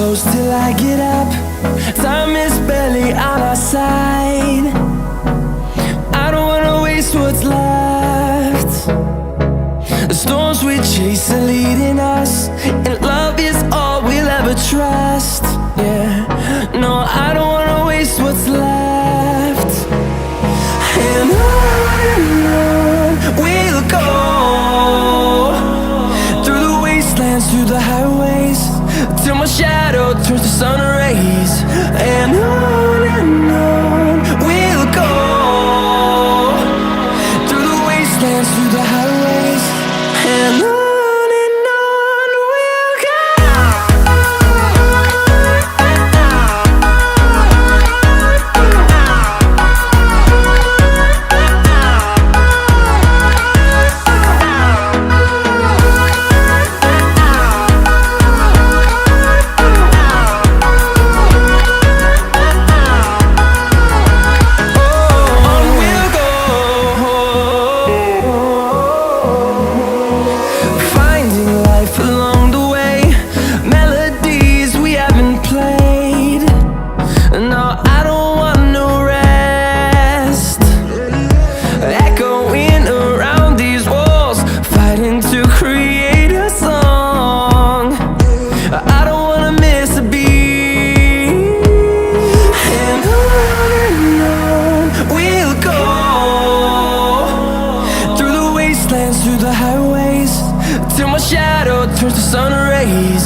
close till I get up. Time is barely on our side. I don't wanna waste what's left. The storms we chase are leading us, and love is all we'll ever trust. Yeah, no, I don't wanna waste what's left. And on we'll go, through the wastelands, through the highways, till my shadow turns to sun rays. And on we'll go, through the wastelands, through the highways, and on we'll go. Through the highways, till my shadow turns to sun rays.